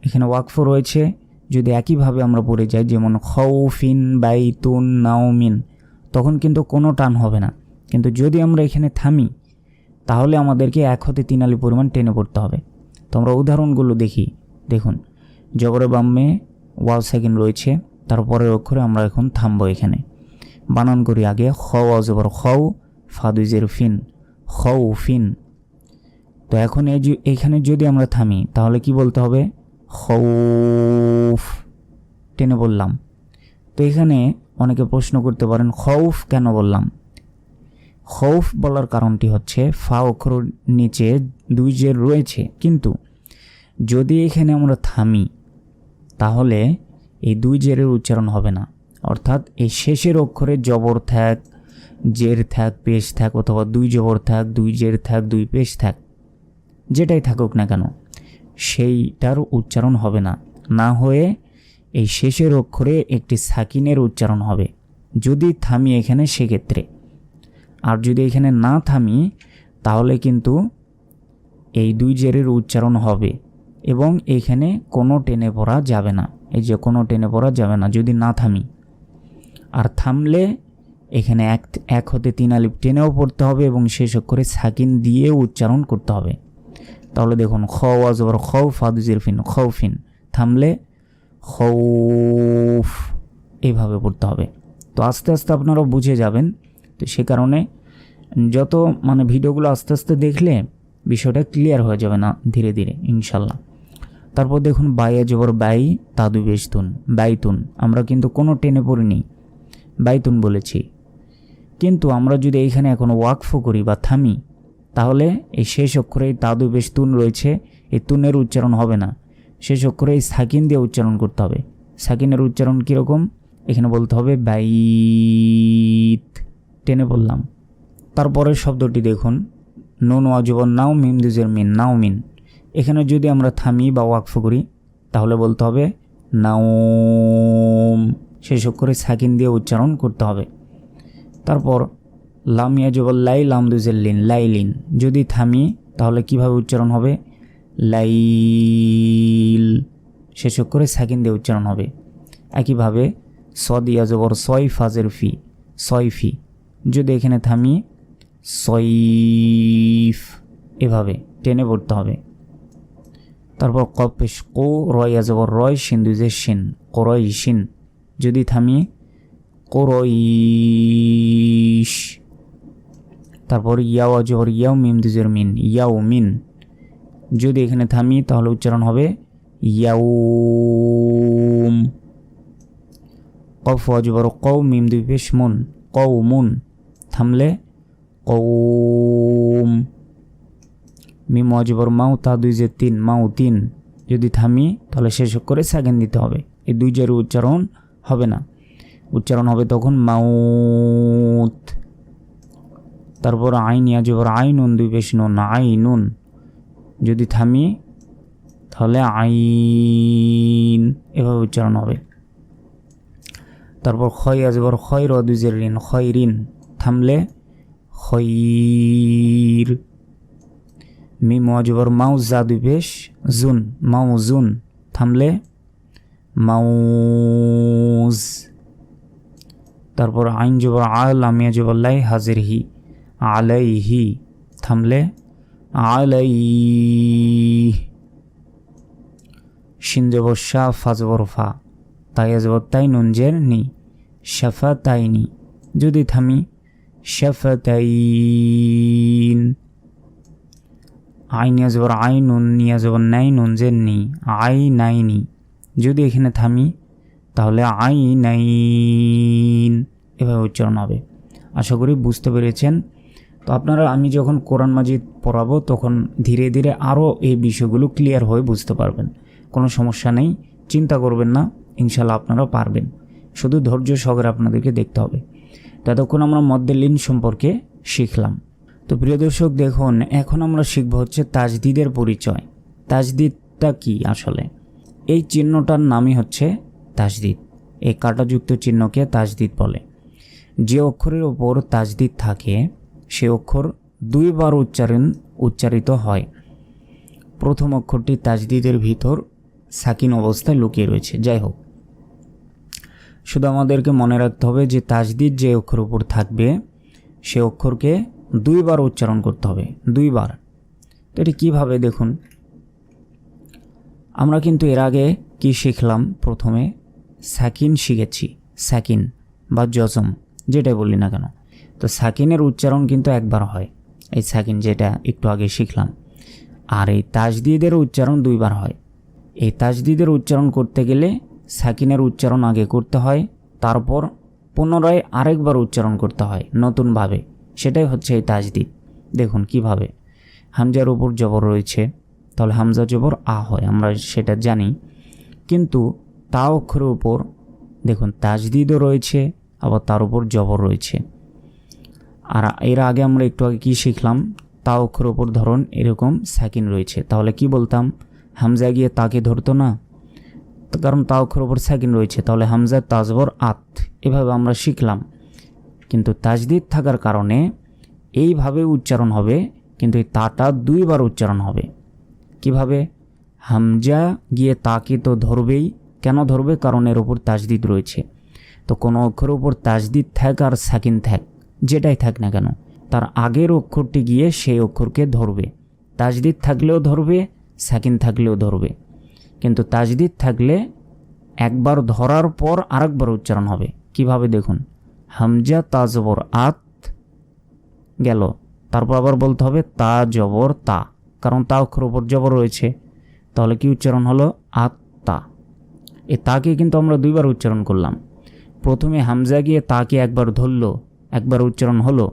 এখানে ওয়াকফ রয়েছে, যদি একইভাবে আমরা পড়ে যাই, যেমন খাউফিন বাইতুন নাওমিন, তখন কিন্তু কোনো টান হবে না। কিন্তু যদি আমরা এখানে থামি তাহলে আমাদেরকে 1 হতে 3 আলিফ পরিমাণ টেনে পড়তে হবে। তো আমরা উদাহরণগুলো দেখি। দেখুন, জবরের বামে ওয়াও সাকিন রয়েছে, তারপরের অক্ষরে আমরা এখন থামবো। এখানে বানান করি আগে, খাও অজবর খাও, ফাদুজের ফিন, খাও ফিন। তো এখন এখানে যদি আমরা থামি তাহলে কি বলতে হবে? খৌফ, টেনে বললাম। তো এখানে অনেকে প্রশ্ন করতে পারেন খৌফ কেন বললাম? খৌফ বলার কারণটি হচ্ছে ফা অক্ষর নিচে 2 জের রয়েছে, কিন্তু যদি এখানে আমরা থামি তাহলে এই 2 জেরের উচ্চারণ হবে না। অর্থাৎ এই শেষের অক্ষরে জবর থাক, জের থাক, পেশ থাক, অথবা 2 জবর থাক, 2 জের থাক, 2 পেশ থাক, যেটাই থাকুক না কেন সেইটার উচ্চারণ হবে না। না হয়ে এই শেষের অক্ষরে একটি সাকিনের উচ্চারণ হবে যদি থামি এখানে, সেক্ষেত্রে। আর যদি এখানে না থামি তাহলে কিন্তু এই 2 জেরের উচ্চারণ হবে এবং এখানে কোনো টেনে পড়া যাবে না। এই যে কোনো টেনে পড়া যাবে না যদি না থামি। আর থামলে এখানে এক হতে 3 আলিফ টেনেও পড়তে হবে এবং শেষ অক্ষরে সাকিন দিয়ে উচ্চারণ করতে হবে। তাহলে দেখুন খ ওয়া জবর খৌ ফাদু জিরফিন খৌফিন, থামলে খৌফ, এইভাবে পড়তে হবে। তো আস্তে আস্তে আপনারা বুঝে যাবেন। তো সে কারণে যত ভিডিওগুলো আস্তে আস্তে দেখলে বিষয়টা ক্লিয়ার হয়ে যাবে না ধীরে ধীরে ইনশাল্লাহ। তারপর দেখুন বাইয়া জবর বাই তাদু বেশতুন বাইতুন, আমরা কিন্তু কোনো টেনে পড়িনি, বাইতুন বলেছি। কিন্তু আমরা যদি এইখানে এখন ওয়াকফ করি বা থামি, তাহলে এই শেষ অক্ষরে তাদু বেশতুন রয়েছে, এই তুনের উচ্চারণ হবে না, শেষ অক্ষরে এই সাকিন দিয়ে উচ্চারণ করতে হবে। সাকিনের উচ্চারণ কীরকম, এখানে বলতে হবে বাইত, টেনে বললাম। তারপরের শব্দটি দেখুন নুন ওয়াজবর নাও মিম দুজের মিন, নাও মিন। এখানে যদি আমরা থামি বা ওয়াকফ করি তাহলে বলতে হবে নাওম, শেষ অক্ষরে সাকিন দিয়ে উচ্চারণ করতে হবে। তারপর লাম ইয়াজবর লাই লাম দুজের লিন, লাইলিন। যদি থামি তাহলে কিভাবে উচ্চারণ হবে, লাইল, শেষ অক্ষরে সাকিন দিয়ে উচ্চারণ হবে। একইভাবে সদ ইয়াজবর সয় ফাজের ফি, সয়ফি। যদি এখানে থামি সয়ফ, এভাবে টেনে পড়তে হবে। তারপর কপেশ কো রয় আজবর রয় সিন্দুজের শিন, করয় শিন। যদি থামি করইশ। তারপর ইয়াও আজবর ইয়াও মিম দুজের মিন, ইয়াও মিন। যদি এখানে থামি তাহলে উচ্চারণ হবে ইয়াউম। কফ আজবর কৌ মিম দুই পেশ মুন, কৌমুন। থামলে কৌম। মিম ওয়াজিবর মাউ তা দুই যে 3, মাউ 3। যদি থামি তাহলে শেষ করে সেকেন্ড দিতে হবে, এই দুই জের উচ্চারণ হবে না, উচ্চারণ হবে তখন মাউত। তারপর আইন ইয়াজিবর আইনুন দুই পেশ নুন, আইনুন। যদি থামি তাহলে আইন, এভাবে উচ্চারণ হবে। তারপর খয় আজবর খয় র দুই জের ঋণ, খয়রিন। থামলে খৈর। মিম ওয়াজিবর মাউ জা দুই পেশ জুন, মাউ জুন। থামলে মাউজ। তারপর আইন জবর আল আমিয়া জবর লাই হাজির হি, আলাইহি। থামলে আলাই। শিন জবর শাহ ফা জবর ফা, তাই জবর তাই নুন জের নি, শাফা তাইনি। যদি থামি শাফাতাইন। আইন ইয়াজবর আইনুন নিয়াজবর নাই নুন জের নি, আই নাইনি। যদি এখানে থামি তাহলে আই নাইন, এভাবে উচ্চারণ হবে। আশা করি বুঝতে পেরেছেন। তো আপনারা, আমি যখন কোরআন মাজিদ পড়াবো তখন ধীরে ধীরে আরও এই বিষয়গুলো ক্লিয়ার হয়ে বুঝতে পারবেন। কোনো সমস্যা নেই, চিন্তা করবেন না, ইনশাল্লাহ আপনারা পারবেন। শুধু ধৈর্য সহকারে আপনাদেরকে দেখতে হবে। ততক্ষণ আমরা মদ্দে লিন সম্পর্কে শিখলাম। তো প্রিয় দর্শক দেখুন, এখন আমরা শিখব হচ্ছে তাজদিদের পরিচয়। তাজদিদটা কি আসলে? এই চিহ্নটার নামই হচ্ছে তাজদিদ। এই কাঁটাযুক্ত চিহ্নকে তাজদিদ বলে। যে অক্ষরের ওপর তাজদিদ থাকে সে অক্ষর 2 বার উচ্চারিত হয়। প্রথম অক্ষরটি তাজদিদের ভিতর সাকিন অবস্থায় লুকিয়ে রয়েছে। যাই হোক, শুধু আমাদেরকে মনে রাখতে হবে যে তাজদিদ যে অক্ষর উপর থাকবে সে অক্ষরকে 2 বার উচ্চারণ করতে হবে, 2 বার। তো এটি কীভাবে দেখুন, আমরা কিন্তু এর আগে কি শিখলাম, প্রথমে সাকিন শিখেছি, সাকিন বা জজম যেটাই বলি না কেন। তো সাকিনের উচ্চারণ কিন্তু একবার হয়, এই সাকিন যেটা একটু আগে শিখলাম। আর এই তাজদিদের উচ্চারণ 2 বার হয়। এই তাজদিদের উচ্চারণ করতে গেলে সাকিনের উচ্চারণ আগে করতে হয়, তারপর পুনরায় আরেকবার উচ্চারণ করতে হয় নতুনভাবে। সেটাই হচ্ছে এই তাজদিদ। দেখুন কিভাবে, হামজার উপর জবর রয়েছে, তাহলে হামজা জবর আ হয়, আমরা সেটা জানি। কিন্তু তা অক্ষরের উপর দেখুন তাজদিদও রয়েছে, আবার তার উপর জবর রয়েছে। আর এর আগে আমরা একটু আগে কী শিখলাম, তা অক্ষরের উপর ধরুন এরকম সাকিন রয়েছে, তাহলে কি বলতাম, হামজা গিয়ে তাকে ধরতো না, কারণ তা অক্ষরের উপর সাকিন রয়েছে, তাহলে হামজা তাজবর আত, এভাবে আমরা শিখলাম। কিন্তু তাজদিদ থাকার কারণে এইভাবে উচ্চারণ হবে, কিন্তু এই তাটা 2 বার উচ্চারণ হবে। কিভাবে, হামজা গিয়ে তাকে তো ধরবেই, কেন ধরবে, কারণ এর উপর তাজদিদ রয়েছে। তো কোনো অক্ষরের উপর তাজদিদ থাক আর সাকিন থাক, যেটাই থাক না কেন, তার আগের অক্ষরটি গিয়ে সেই অক্ষরকে ধরবে। তাজদিদ থাকলেও ধরবে, সাকিন থাকলেও ধরবে। কিন্তু তাজদিদ থাকলে একবার ধরার পর আরেকবার উচ্চারণ হবে। কিভাবে দেখুন, হামজা তা জবর আত গেল, তারপর আবার বলতে হবে তা জবর তা, কারণ তা অক্ষর উপর জবর রয়েছে। তাহলে কি উচ্চারণ হলো? আত্তা। এ তাকে কিন্তু আমরা দুইবার উচ্চারণ করলাম। প্রথমে হামজা গিয়ে তাকে একবার ধরলো, একবার উচ্চারণ হলো,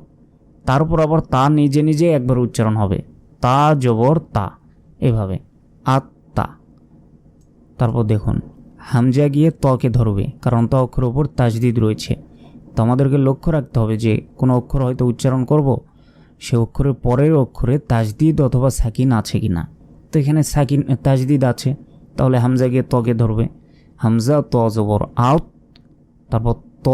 তারপর আবার তা নিজে নিজে একবার উচ্চারণ হবে, তা জবর তা, এভাবে আত্তা। তারপর দেখুন হামজা গিয়ে তকে ধরবে, কারণ ত অক্ষরের উপর তাজদিদ রয়েছে। তো আমাদেরকে লক্ষ্য রাখতে হবে যে কোনো অক্ষর হয়তো উচ্চারণ করব, সে অক্ষরের পরের অক্ষরে তাজদিদ অথবা সাকিন আছে কি না। তো এখানে সাকিন তাজদিদ আছে, তাহলে হামজা গিয়ে তকে ধরবে, হামজা ত জবর আউট, তারপর ত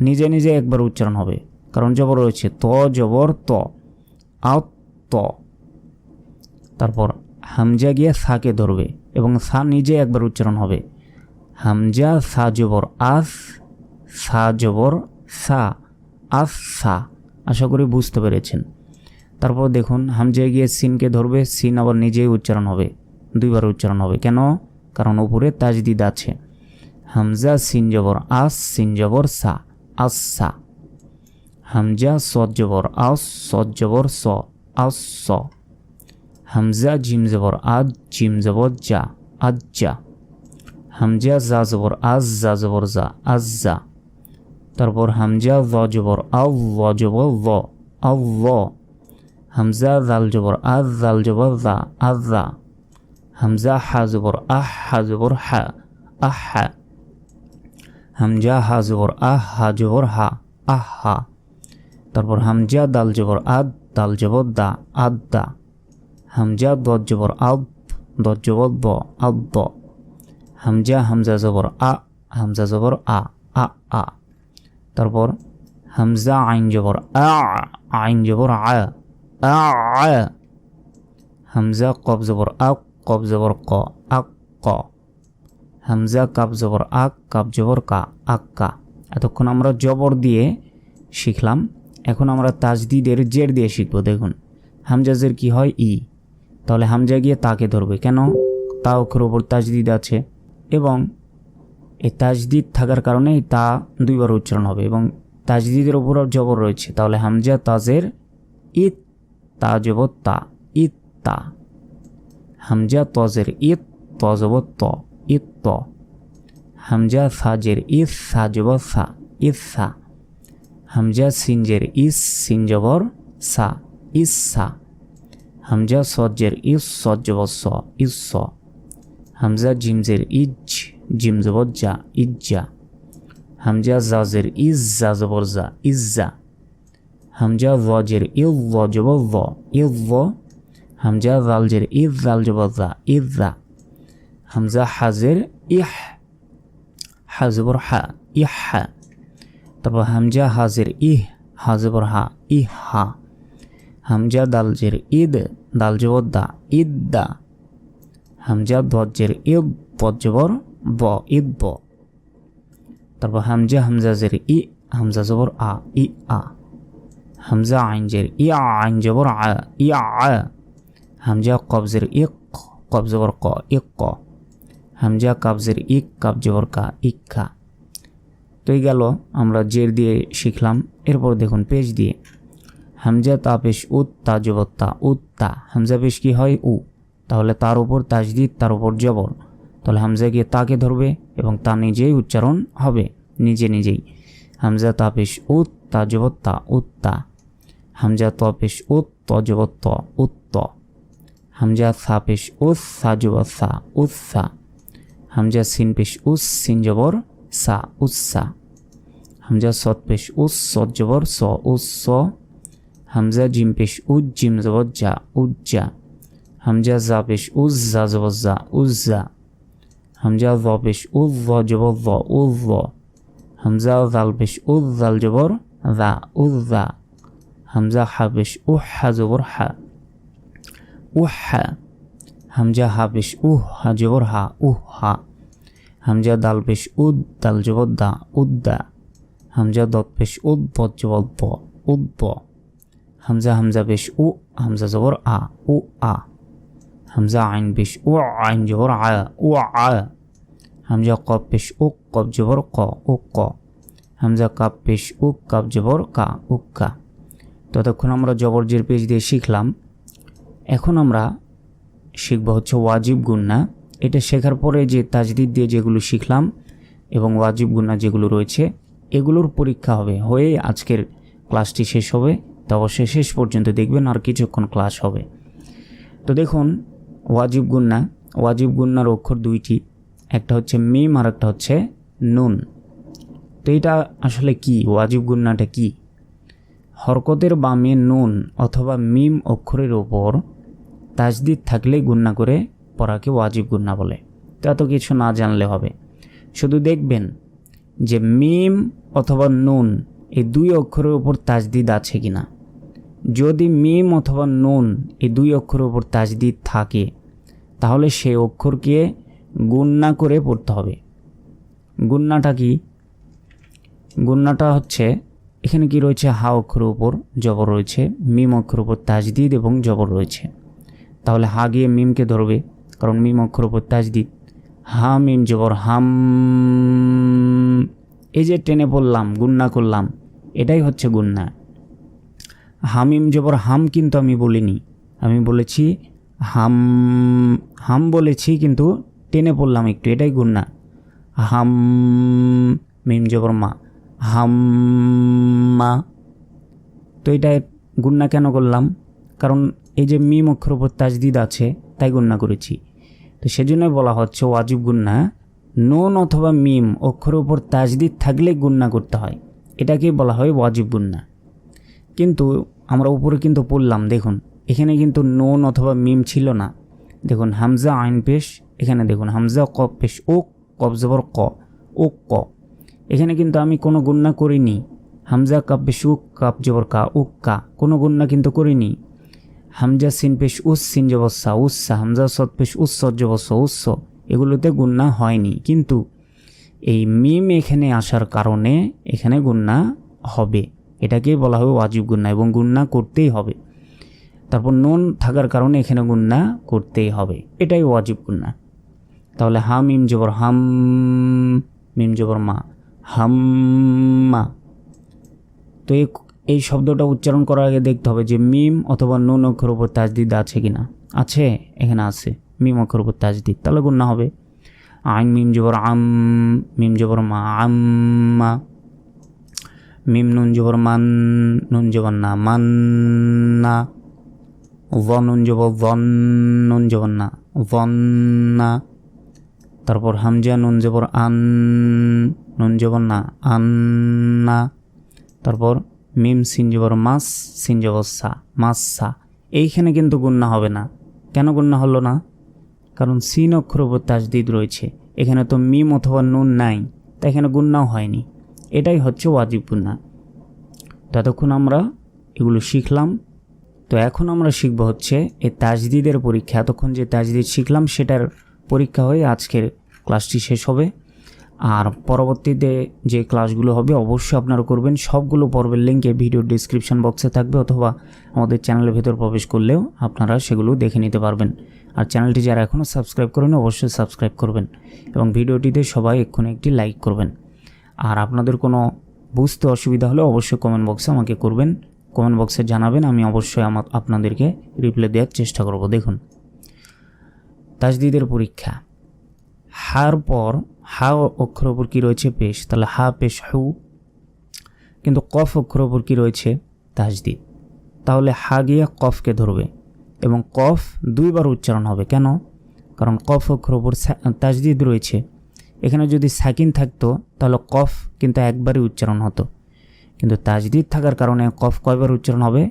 নিজে নিজে একবার উচ্চারণ হবে, কারণ জবর রয়েছে, ত জবর ত, আউট ত। তারপর হামজা গিয়ে সাকে ধরবে এবং সা নিজে একবার উচ্চারণ হবে, হামজা সা জবর আস, সা জবর সা, আস সা। আশা করি বুঝতে পেরেছেন। তারপর দেখুন হামজা গিয়ে সিনকে ধরবে, সিন আবার নিজেই উচ্চারণ হবে, দুইবার উচ্চারণ হবে। কেন? কারণ উপরে তাজদিদ আছে। হামজা সিন জবর আস, সিন জবর সা, আস সা। হামজা সদ জবর আস, সদ জবর স, আস স। হামজা জিম জবর আজ, জিম জবর যা, আজ যা। হামজা জা জবর আজ, জা জবর যা, আজ যা। তারপর হামজা জ জবর আও, জ জবর জ, আও জ। হামজা জাল জবর আজ, জাল জবর যা, আজ যা। হামজা হা জবর আহ, হা জবর হা, আহ হা। হামজা হা জবর আহ, হা জবর হা, আহ হা। তারপর হামজা দাল জবর আদ, দাল জবর দা, আদ দা। হামজা দদ জবর আদ, দদ জবর দ, আদ দ। হামজা হামজা জবর আ, হামজা জবর আ, আ আ। তারপর হামজা আইন জবর আ, আইন জবর আ, আ আ। হামজা কব জবর আ, কব জবর ক, আক ক। হামজা কাব জবর আক, কাব জবর কা, আক্কা। এতক্ষণ আমরা জবর দিয়ে শিখলাম, এখন আমরা তাজদিদের জের দিয়ে শিখব। দেখুন হামজা জের কি হয়? ই। তাহলে হামজা গিয়ে তাকে ধরবে, কেন? তা অক্ষরের উপর তাজদিদ আছে এবং এই তাজদিদ থাকার কারণে তা দুইবার উচ্চারণ হবে এবং তাজদিদের উপর জবর রয়েছে। তাহলে হামজা তাজের ইত, তা জবর তা, ইত তা। হামজা তজের ইত, ত জবর ত, ইত ত। হামজা সাজের ইস, সা জবর সা, ইস সা। হামজা সিনজের ইস, সিন জবর সা, ইস সা। হামজা সজ্জের ইস, সজ জবর স, ইস স। হামজা জিমজের ইজ, জিম জবর যা, ইজ্জা। হামজা জাজের ইজ, জা জবর যা, ইজ্জা। হামজা ওয়াজের ইজ, ল জবর ল, ইজ ল। হামজা জালজের ইজ, জাল জবর যা, ইজ্জা। হামজা হাজের ইহ, হা জবর হা, ইহা। তারপর হামজা হাজের ইহ, হা জবর হা, ইহা। হামজা দালজের ইদ, দাল জবর দা, ইদ্দা। হামজা দজ্জের ইদ, দজ জবর ব, ইদ ব। তারপর হামজা হামজাজের ই, হামজা জবর আ, ই আ। হামজা আইনজের ই, আইন জবর আ, ই আ। হামজা কবজের ইক, কব জবর ক, ইক ক। হামজা কাবজের ইক, কাব জবর কা, ইক্কা। তো এই গেল আমরা জের দিয়ে শিখলাম। এরপর দেখুন পেশ দিয়ে, হামজা তা পেশ উত, তা জবর তা, উত্তা। হামজা পেশ কি হয়? উ। তাহলে তার উপর তাজদিদ, তার উপর জবর। তাহলে হামজা গিয়ে তাকে ধরবে এবং তা নিজেই উচ্চারণ হবে, নিজে নিজেই। হামজা তা পেশ উত, তা জবর তা, উত্তা। হামজা ত পেশ উত, ত জবর ত, উত্ত। হামজা সা পেশ উস, সা জবর সা, উৎসা। হামজা সিন পেশ উস, সিন জবর সা, উৎসা। হামজা সদ পেশ উস, সদ জবর স, উৎস। হামজা জিম পেশ উজ, জিম জবর যা, উজ্জা। হামজা জা পেশ উজ, জা জবর যা, উজ্জা। হামজা জ পেশ উজ, জ জবর জ, উজ্জ। হামজা জাল পেশ উজ, জাল জবর যা, উজ্জা। হামজা হা পেশ উহ, হা জবর হা, উহা। হামজা হা পেশ উহ, হা জবর হা, উহা। হামজা দাল পেশ উদ, দাল জবর দা, উদ্দা। হামজা দত পেশ উদ বদ জবর ব উদ্ব। হামজা পেশ উ, হামজা জবর আ উ আ। হামজা আইন পেশ উ আইন জবর আ উ আ। হামজা কফ পেশ উ কফ জবর ক উ ক। হামজা কাপ পেশ উ কাপ জবর কা উ কা। ততক্ষণ আমরা জবরজের পেশ দিয়ে শিখলাম। এখন আমরা শিখব হচ্ছে ওয়াজিব গুন্না। এটা শেখার পরে যে তাজদিদ দিয়ে যেগুলো শিখলাম এবং ওয়াজিব গুন্না যেগুলো রয়েছে এগুলোর পরীক্ষা হয়ে আজকের ক্লাসটি শেষ হবে। তো অবশ্যই শেষ পর্যন্ত দেখবেন, আর কিছুক্ষণ ক্লাস হবে। তো দেখুন ওয়াজিব গুন্নার অক্ষর দুইটি, একটা হচ্ছে মিম আর একটা হচ্ছে নুন। তো এটা আসলে কি, ওয়াজিব গুন্নাটা কি? হরকতের বামে নুন অথবা মিম অক্ষরের ওপর তাজদিদ থাকলে গুন্না করে পড়াকে ওয়াজিব গুন্না বলে। তো এত কিছু না জানলে হবে, শুধু দেখবেন যে মিম অথবা নুন এই দুই অক্ষরের ওপর তাজদিদ আছে কিনা। যদি মিম অথবা নুন এই দুই অক্ষরের ওপর তাজদিদ থাকে তাহলে সেই অক্ষরকে গুন্না করে পড়তে হবে। গুন্নাটা কি? গুন্নাটা হচ্ছে এখানে কি রয়েছে, হা অক্ষরের উপর জবর রয়েছে, মিম অক্ষরের উপর তাজদিদ এবং জবর রয়েছে। তাহলে হা গিয়ে মিমকে ধরবে, কারণ মিম অক্ষরের উপর তাজদিদ। হা মিম জবর হাম, এই যে টেনে পড়লাম গুন্না করলাম, এটাই হচ্ছে গুন্না। হামিম জবর হাম কিন্তু আমি বলিনি, আমি বলেছি হাম, হাম বলেছি কিন্তু টেনে পড়লাম একটু, এটাই গুন্না। হাম মিম জবর মা, হাম্মা। তো এটা গুন্না কেন করলাম? কারণ এই যে মিম অক্ষর উপর তাজদিদ আছে তাই গুন্না করেছি। তো সেজন্যই বলা হচ্ছে ওয়াজিব গুন্না নুন অথবা মিম অক্ষরের উপর তাজদিদ থাকলে গুন্না করতে হয়, এটাকেই বলা হয় ওয়াজিব গুন্না। কিন্তু আমরা উপরে কিন্তু পড়লাম, দেখুন এখানে কিন্তু নুন অথবা মিম ছিল না। দেখুন হামজা আইন পেশ, এখানে দেখুন হামজা কফ পেশ ও কফ জবর ক ও ক। এখানে কিন্তু আমি কোনো গুন্না করিনি। হামজা কাপ পেশ উ কাপ জবর কা উ কা, কোনো গুন্না কিন্তু করিনি। হামজা সিন পেশ উস সিন জবর সা উচ্ছা, হামজা সদ পেশ উস সদ জবর স উচ্ছ, এগুলোতে গুন্না হয়নি। কিন্তু এই মিম এখানে আসার কারণে এখানে গুন্না হবে, এটাকেই বলা হবে ওয়াজিব গুন্না, এবং গুন্না করতেই হবে। তারপর নুন থাকার কারণে এখানে গুন্না করতেই হবে, এটাই ওয়াজিব গুন্না। তাহলে হা মিম জবর হাম, মিম জবর মা, হাম্মা। তো এই শব্দটা উচ্চারণ করার আগে দেখতে হবে যে মিম অথবা নুন অক্ষর উপর তাজদিদ আছে কিনা। আছে, এখানে আছে মিম অক্ষর উপর তাজদিদ, তাহলে গুন্না হবে। আইন মিম জবর আম, মিম জবর মা, আম্মা। মিম নুন জবর মান, নুন জবর না, মান্না। নুন জবর বন, নুন জবর না, বন্না। তারপর হামজা নুন জবর আন, নুন জবর না, আন্না। তারপর মিম সিন জবর মাস, সিন জবর সা, মাসা। এইখানে কিন্তু গুন্না হবে না। কেন গুন্না হলো না? কারণ সিন অক্ষর উপর তাজদিদ রয়েছে, এখানে তো মিম অথবা নুন নাই, তাই এখানে গুন্নাও হয়নি। এটাই হচ্ছে ওয়াজিব গুন্না। ততক্ষণ আমরা এগুলো শিখলাম। তো এখন আমরা শিখব হচ্ছে এই তাজদিদের পরীক্ষা। এতক্ষণ যে তাজদিদ শিখলাম সেটার পরীক্ষা হয়ে আজকের ক্লাসটি শেষ হবে। আর পরবর্তীতে যে ক্লাসগুলো হবে অবশ্যই আপনারা করবেন। সবগুলো পর্বের লিঙ্কে ভিডিওর ডিসক্রিপশন বক্সে থাকবে, অথবা আমাদের চ্যানেলের ভেতর প্রবেশ করলেও আপনারা সেগুলো দেখে নিতে পারবেন। আর চ্যানেলটি যারা এখনও সাবস্ক্রাইব করেন অবশ্যই সাবস্ক্রাইব করবেন, এবং ভিডিওটিতে সবাই এক্ষুনি একটি লাইক করবেন। আর আপনাদের কোনো বুঝতে অসুবিধা হলে অবশ্যই কমেন্ট বক্সে আমাকে করবেন, কমেন্ট বক্সে জানাবেন, আমি অবশ্যই আপনাদেরকে রিপ্লাই দেওয়ার চেষ্টা করব। দেখুন তাজদিদের পরীক্ষা। হার পর হা অক্ষর ওপর কী রয়েছে? পেশ, তাহলে হা পেশ হু। কিন্তু কফ অক্ষর ওপর কী রয়েছে? তাজদিদ। তাহলে হা গিয়ে কফকে ধরবে, এবং কফ দুইবার উচ্চারণ হবে। কেন? কারণ কফ অক্ষর ওপর তাজদিদ রয়েছে। এখানে যদি সাকিন থাকতো তাহলে কফ কিন্তু একবারই উচ্চারণ হতো, কিন্তু তাজদিদ থাকার কারণে কফ কয়বার উচ্চারণ হবে?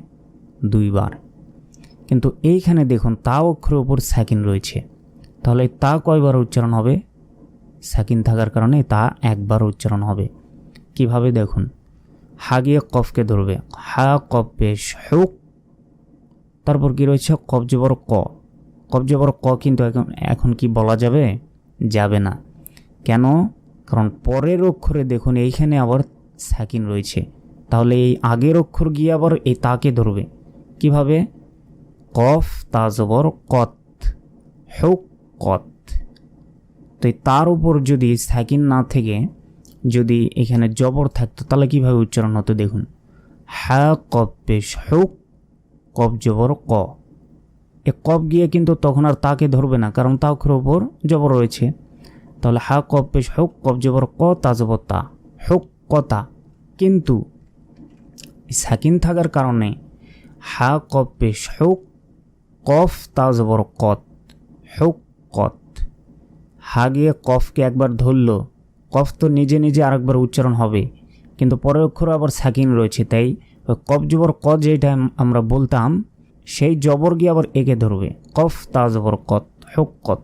দুইবার। কিন্তু এইখানে দেখুন তা অক্ষরের উপর সাকিন রয়েছে, তাহলে তা কয়বার উচ্চারণ হবে? সাকিন থাকার কারণে তা একবার উচ্চারণ হবে। কিভাবে দেখুন, হা গিয়ে কফকে ধরবে, হা কফ পেশ হুক। তারপর কি রয়েছে? কফ জবর ক, কফ জবর ক কিন্তু এখন কি বলা যাবে? যাবে না। কেন? কারণ পরের অক্ষরে দেখুন এইখানে আবার সাকিন রয়েছে, তাহলে এই আগের অক্ষর গিয়ে আবার এই তাকে ধরবে কিভাবে? কফ তা জবর কত, হুক্কত। তো তার উপর যদি সাকিন না থেকে যদি এখানে জবর থাকতো তাহলে কিভাবে উচ্চারণ হতো দেখুন, হা কফ পেশ হুক, কফ জবর ক। এ কফ গিয়ে কিন্তু তখন আর তাকে ধরবে না, কারণ তা অক্ষরের ওপর জবর রয়েছে। তাহলে হা কফ পেশ হুক, কফ জবর ক, তা জবর তা, হুক কতা। কিন্তু সাকিন থাকার কারণে হা কফ পেশ হুক, কফ তা জবর কত, হুক কত। হা গিয়ে কফকে একবার ধরল, কফ তো নিজে নিজে আরেকবার উচ্চারণ হবে, কিন্তু পরের অক্ষর আবার সাকিন রয়েছে, তাই কফ জবর ক যেটা আমরা বলতাম সেই জবর গিয়ে আবার একে ধরবে, কফ তা জবর কত, হুক কত।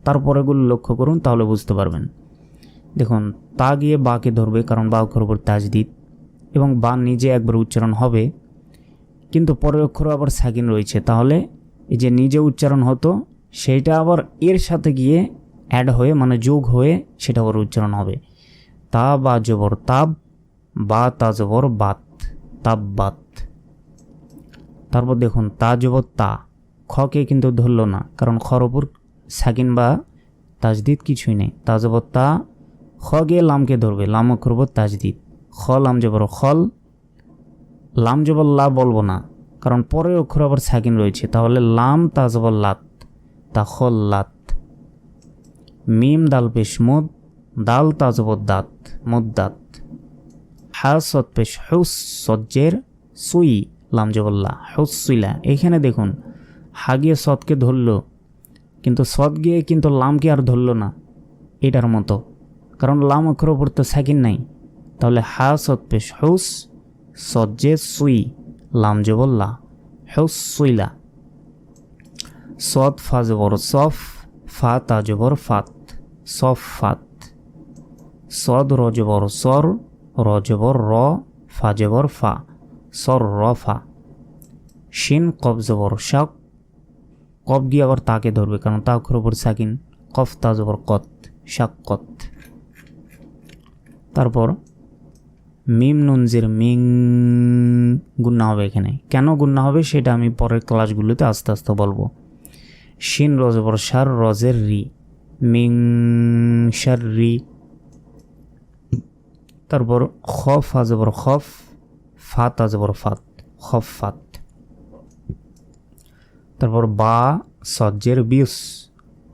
তারপরেগুলো লক্ষ্য করুন, তাহলে বুঝতে পারবেন। দেখুন তা গিয়ে বাকে ধরবে, কারণ বা অক্ষর উপর তাজদিদ, এবং বা নিজে একবার উচ্চারণ হবে, কিন্তু পরের অক্ষর আবার সাকিন রয়েছে, তাহলে এই যে নিজে উচ্চারণ হতো সেইটা আবার এর সাথে গিয়ে অ্যাড হয়ে মানে যোগ হয়ে সেটা আবার উচ্চারণ হবে। তা বা জবর তাব, বা তা জবর বাত, তাব বাত। তারপর দেখুন তা জবর তা, খকে কিন্তু ধরল না, কারণ খর ওপর সাকিন বা তাজদিদ কিছুই নেই। তা জবর তা, খ গিয়ে লামকে ধরবে, লাম অক্ষর উপর তাজদিদ, খ লাম জবর খল, লাম জবর লা বলবো না, কারণ পরের অক্ষর আবার সাকিন রয়েছে, তাহলে লাম তা জবর লাত, তা খল লাত। মিম দাল পেশ মুদ, দাল তা জবর দাত, মুদ্দাত। হা সদ পেশ হুস, সজ্জের সুই, লাম জবর লা, হুসইলা। এইখানে দেখুন হা গিয়ে সদকে ধরল, কিন্তু সদ গিয়ে কিন্তু লামকে আর ধরল না, এটার মতো, কারণ লাম অক্ষর উপর তো সাকিন নাই। তাহলে হা সদ পেশ হুস, সজ্জে সুই, লাম জবর লা, হুসইলা। সদ ফা জবর সফ, ফা তা জবর ফাত, সফ ফাত। সদ র জবর সর, র জবর র, ফা জবর ফা, সর র ফা। শিন কফ জবর শাক, কফ গিয়ে আবার তাকে ধরবে, কারণ তা অক্ষর উপর সাকিন, কফ তা জবর কত, শাক কত। তারপর মিম নুনজির মিং, গুন্না হবে এখানে, কেন গুন্না হবে সেটা আমি পরের ক্লাসগুলোতে আস্তে আস্তে বলবো। শিন র জবর সার, রজের রি, মিং সার রি। তারপর খফ ফা জবর খফ, ফা তা জবর ফাত, খফ ফাত। তারপর বা সজ্জের বিউস,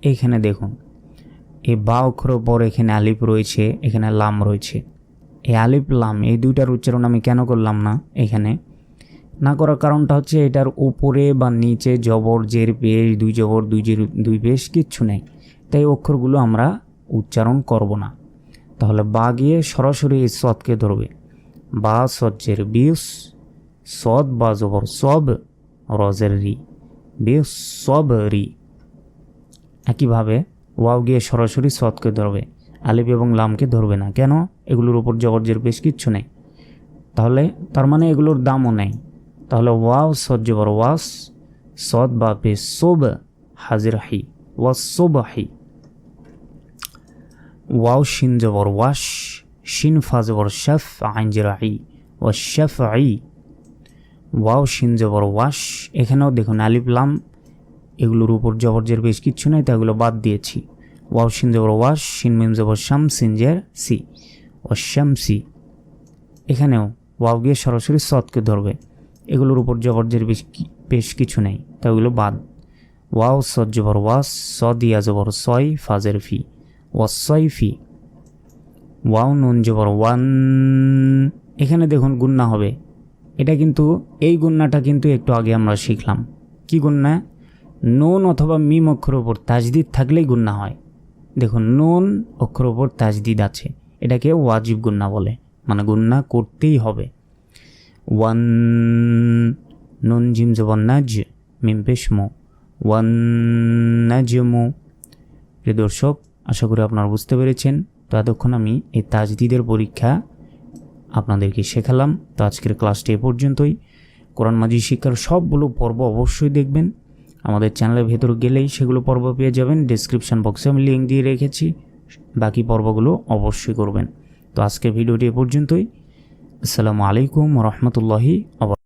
এইখানে দেখুন এই বা অক্ষরের পর এখানে আলিফ রয়েছে, এখানে লাম রয়েছে। এই আলিফ লাম এই দুইটার উচ্চারণ আমি কেন করলাম না এখানে, না করার কারণটা হচ্ছে এটার উপরে বা নিচে জবর জের পেশ, দুই জবর দুই জের দুই পেশ কিচ্ছু নেই, তাই অক্ষরগুলো আমরা উচ্চারণ করব না। তাহলে বা গিয়ে সরাসরি এই সদকে ধরবে, বা সজ্জের বিউস, সদ বা জবর সব, রজের রি, বিউস সব রি। একইভাবে ওয়াও গিয়ে সরাসরি সদকে ধরবে, আলিফ এবং লামকে ধরবে না, কেন? এগুলোর উপর জবর জের পেশ কিচ্ছু নেই, তাহলে তার মানে এগুলোর দামও নেই। তাহলে ওয়াও সদ জবর ওয়াস, সদ বা পেশ সোব, হাজির হি, ওয়াস সোবাহি। ওয়াও শিন জবর ওয়াশ, শিন ফা জবর শফ, আইন জেরাই, ওয়াস শফ আই। ওয়াও শিন জবর ওয়াশ, এখানেও দেখুন আলিফ লাম এগুলোর উপর জবর জের বেশ কিচ্ছু নেই, তাই এগুলো বাদ দিয়েছি। ওয়াও শিন জবর ওয়াশ, শিন মিম জবর শাম, সিন জের সি, ওয়াস শামসি। এখানেও ওয়াও গিয়ে সরাসরি সদকে ধরবে, এগুলোর উপর জবর জের বেশ কিছু নেই, তাই এগুলো বাদ। ওয়াও সদ জবর ওয়াস, সদ ইয়া জবর সয়, ফাজের ফি, ওয়াসয় ফি। ওয়াও নুন জবর ওয়ান, এখানে দেখুন গুন্না হবে, এটা কিন্তু এই গুন্নাটা কিন্তু একটু আগে আমরা শিখলাম। কি গুন্না? নুন অথবা মিম অক্ষর ওপর তাজদিদ থাকলেই গুন্না হয়। দেখুন নুন অক্ষর ওপর তাজদিদ আছে, এটাকে ওয়াজিব গুন্না বলে, মানে গুন্না করতেই হবে। ওয়ান নুন জিম জবর নাজ, মিম পেশ মো, ওয়ান নাজমু। প্রিয় দর্শক, আশা করি আপনারা বুঝতে পেরেছেন। তো এতক্ষণ আমি এই তাজদিদের পরীক্ষা আপনাদেরকে শেখালাম। তো আজকের ক্লাসটি এ পর্যন্তই। কোরআন মাজিদ শিক্ষার সবগুলো পর্ব অবশ্যই দেখবেন, আমাদের চ্যানেলের ভেতর গেলেই সেগুলো পর্ব পেয়ে যাবেন। ডেসক্রিপশন বক্সে আমি লিঙ্ক দিয়ে রেখেছি, বাকি পর্বগুলো অবশ্যই করবেন। তো আজকের ভিডিওটি এ পর্যন্তই। আসসালামু আলাইকুম রহমতুল্লাহি